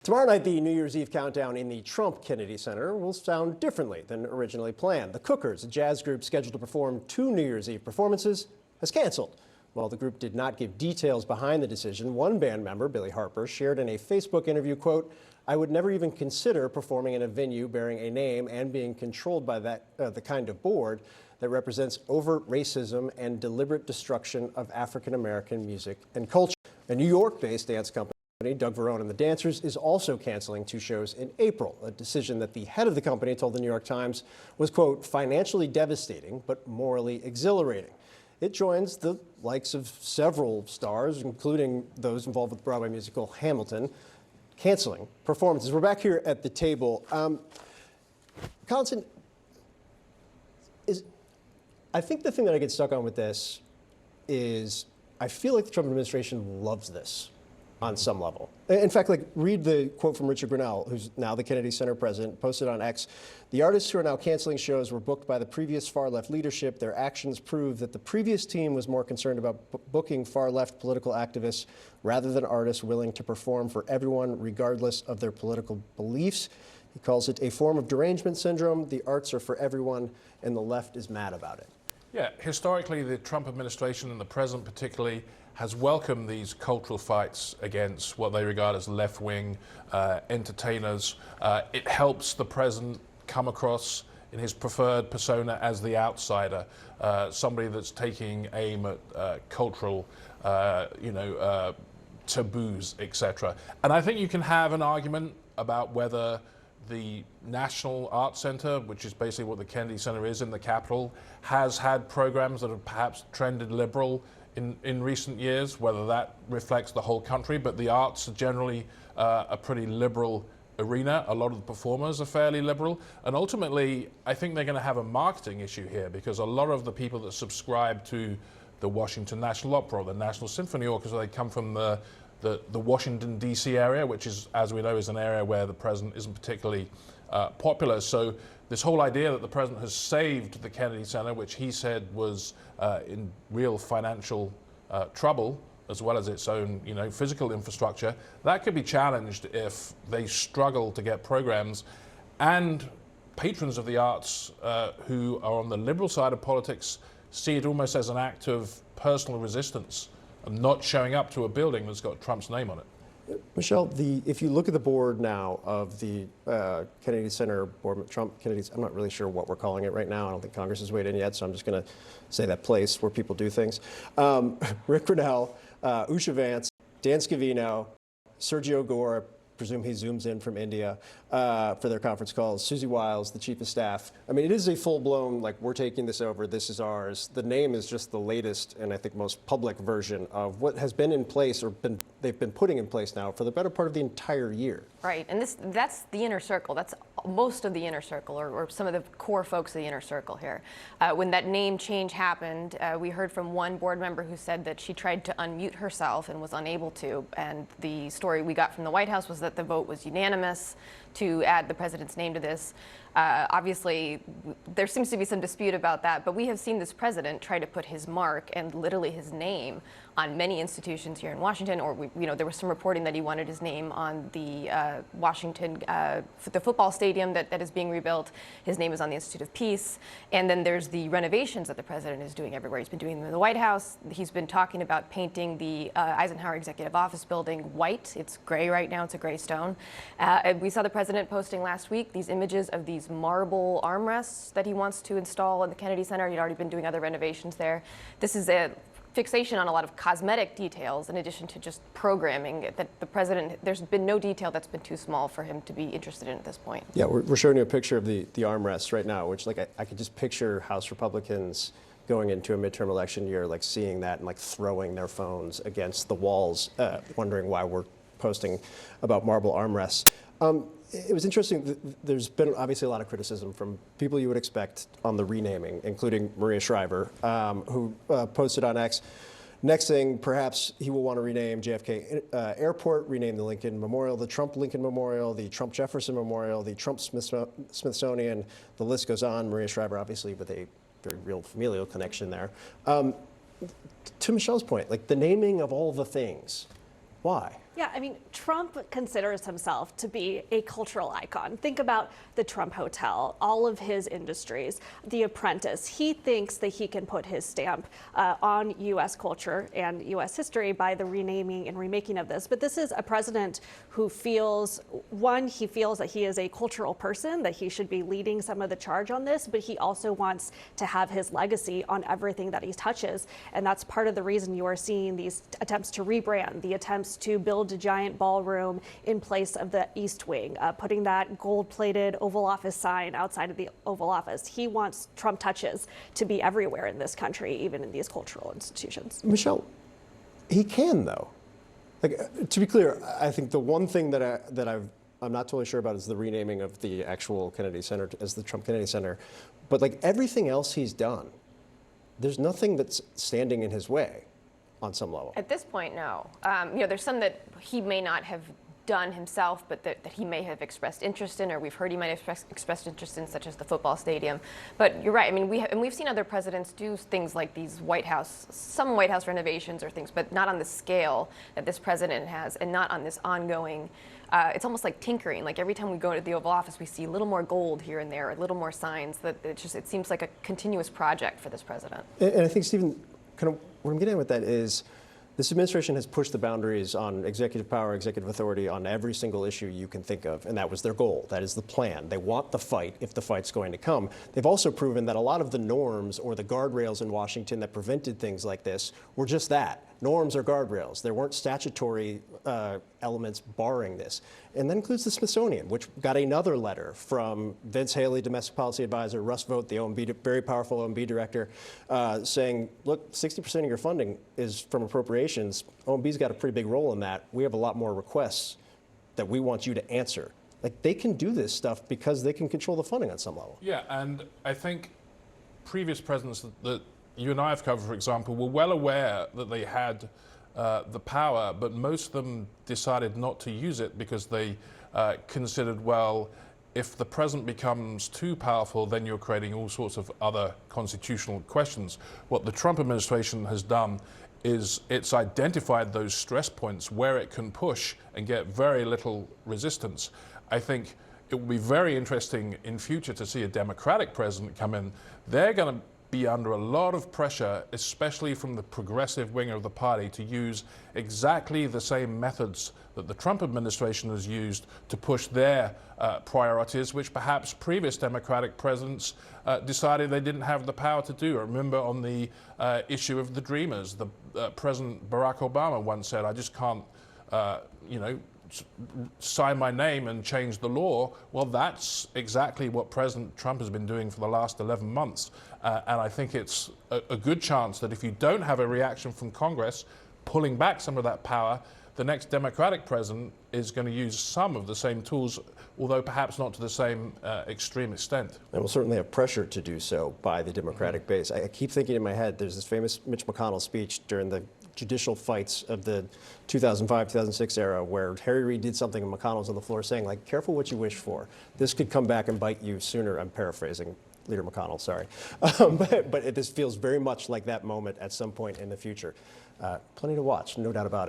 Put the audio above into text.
Tomorrow night, the New Year's Eve countdown in the Trump Kennedy Center will sound differently than originally planned. The Cookers, a jazz group scheduled to perform 2 New Year's Eve performances, has canceled. While the group did not give details behind the decision, one band member, Billy Harper, shared in a Facebook interview, quote, "I would never even consider performing in a venue bearing a name and being controlled by the kind of board that represents overt racism and deliberate destruction of African-American music and culture." A New York-based dance company, Doug Verone and the Dancers, is also canceling 2 shows in April, a decision that the head of the company told the New York Times was, quote, "financially devastating, but morally exhilarating." It joins the likes of several stars, including those involved with the Broadway musical Hamilton, canceling performances. We're back here at the table. Collinson, I think the thing that I get stuck on with this is I feel like the Trump administration loves this on some level. In fact, read the quote from Richard Grenell, who's now the Kennedy Center president, posted on X. "The artists who are now canceling shows were booked by the previous far-left leadership. Their actions prove that the previous team was more concerned about booking far-left political activists rather than artists willing to perform for everyone regardless of their political beliefs." He calls it a form of derangement syndrome. The arts are for everyone, and the left is mad about it. Yeah, historically, the Trump administration and the president particularly has welcomed these cultural fights against what they regard as left-wing entertainers. It helps the president come across in his preferred persona as the outsider, somebody that's taking aim at cultural, taboos, etc. And I think you can have an argument about whether the National Arts Center, which is basically what the Kennedy Center is in the Capitol, has had programs that have perhaps trended liberal in recent years, whether that reflects the whole country, but the arts are generally a pretty liberal arena. A lot of the performers are fairly liberal, and ultimately I think they're going to have a marketing issue here, because a lot of the people that subscribe to the Washington National Opera or the National Symphony Orchestra, they come from the Washington, D.C. area, which is, as we know, is an area where the president isn't particularly popular. So this whole idea that the president has saved the Kennedy Center, which he said was in real financial trouble, as well as its own, physical infrastructure, that could be challenged if they struggle to get programs. And patrons of the arts who are on the liberal side of politics see it almost as an act of personal resistance and not showing up to a building that's got Trump's name on it. Michelle, if you look at the board now of the Kennedy Center board, Trump Kennedy's, I'm not really sure what we're calling it right now. I don't think Congress has weighed in yet, so I'm just going to say that place where people do things. Rick Grenell, Usha Vance, Dan Scavino, Sergio Gore, I presume he zooms in from India for their conference calls, Susie Wiles, the chief of staff. I mean, it is a full-blown, we're taking this over, this is ours. The name is just the latest and I think most public version of what has been in place or they've been putting in place now for the better part of the entire year. Right, and that's the inner circle. That's most of the inner circle, or some of the core folks of the inner circle here. When that name change happened, we heard from one board member who said that she tried to unmute herself and was unable to, and the story we got from the White House was that the vote was unanimous to add the president's name to this. Obviously, there seems to be some dispute about that, but we have seen this president try to put his mark and literally his name on many institutions here in Washington, or there was some reporting that he wanted his name on the Washington, the football stadium that is being rebuilt. His name is on the Institute of Peace. And then there's the renovations that the president is doing everywhere. He's been doing them in the White House. He's been talking about painting the Eisenhower Executive Office building white. It's gray right now, it's a gray stone. And we saw the president posting last week these images of these marble armrests that he wants to install in the Kennedy Center. He'd already been doing other renovations there. This is a fixation on a lot of cosmetic details in addition to just programming that the president, there's been no detail that's been too small for him to be interested in at this point. Yeah, we're showing you a picture of the armrests right now, which I could just picture House Republicans going into a midterm election year, seeing that and throwing their phones against the walls, wondering why we're posting about marble armrests. It was interesting. There's been obviously a lot of criticism from people you would expect on the renaming, including Maria Shriver, who posted on X, next thing, perhaps he will want to rename JFK Airport, rename the Lincoln Memorial, the Trump Lincoln Memorial, the Trump Jefferson Memorial, the Trump Smithsonian, the list goes on. Maria Shriver, obviously, with a very real familial connection there. To Michelle's point, the naming of all the things, why? Yeah, I mean, Trump considers himself to be a cultural icon. Think about the Trump Hotel, all of his industries, The Apprentice. He thinks that he can put his stamp on U.S. culture and U.S. history by the renaming and remaking of this. But this is a president who feels, one, he feels that he is a cultural person, that he should be leading some of the charge on this, but he also wants to have his legacy on everything that he touches. And that's part of the reason you are seeing these attempts to rebrand, the attempts to build a giant ballroom in place of the East Wing, putting that gold-plated Oval Office sign outside of the Oval Office. He wants Trump touches to be everywhere in this country, even in these cultural institutions. Michelle, he can though. Like, to be clear, I think the one thing that I'm not totally sure about is the renaming of the actual Kennedy Center as the Trump Kennedy Center. But like everything else he's done, there's nothing that's standing in his way on some level. At this point, no. There's some that he may not have done himself, but that he may have expressed interest in, or we've heard he might have expressed interest in, such as the football stadium. But you're right. I mean, we've seen other presidents do things like these some White House renovations or things, but not on the scale that this president has, and not on this ongoing. It's almost like tinkering. Like every time we go to the Oval Office, we see a little more gold here and there, a little more signs. That it seems like a continuous project for this president. And I think, Stephen, kind of what I'm getting at with that is this administration has pushed the boundaries on executive power, executive authority on every single issue you can think of, and that was their goal. That is the plan. They want the fight if the fight's going to come. They've also proven that a lot of the norms or the guardrails in Washington that prevented things like this were just that. Norms or guardrails. There weren't statutory elements barring this. And that includes the Smithsonian, which got another letter from Vince Haley, domestic policy advisor, Russ Vought, the OMB, very powerful OMB director, saying, look, 60% of your funding is from appropriations. OMB's got a pretty big role in that. We have a lot more requests that we want you to answer. Like, they can do this stuff because they can control the funding on some level. Yeah, and I think previous presidents that you and I have covered, for example, were well aware that they had the power, but most of them decided not to use it because they considered, well, if the president becomes too powerful, then you're creating all sorts of other constitutional questions. What the Trump administration has done is it's identified those stress points where it can push and get very little resistance. I think it will be very interesting in future to see a Democratic president come in. They're going to be under a lot of pressure, especially from the progressive wing of the party, to use exactly the same methods that the Trump administration has used to push their priorities, which perhaps previous Democratic presidents decided they didn't have the power to do. I remember on the issue of the Dreamers, President Barack Obama once said, I just can't, sign my name and change the law. Well, that's exactly what President Trump has been doing for the last 11 months. And I think it's a good chance that if you don't have a reaction from Congress pulling back some of that power, the next Democratic president is going to use some of the same tools, although perhaps not to the same extreme extent. And we'll certainly have pressure to do so by the Democratic base. I keep thinking in my head, there's this famous Mitch McConnell speech during the judicial fights of the 2005-2006 era where Harry Reid did something and McConnell's on the floor saying, like, careful what you wish for. This could come back and bite you sooner. I'm paraphrasing Leader McConnell, sorry. But this feels very much like that moment at some point in the future. Plenty to watch, no doubt about it.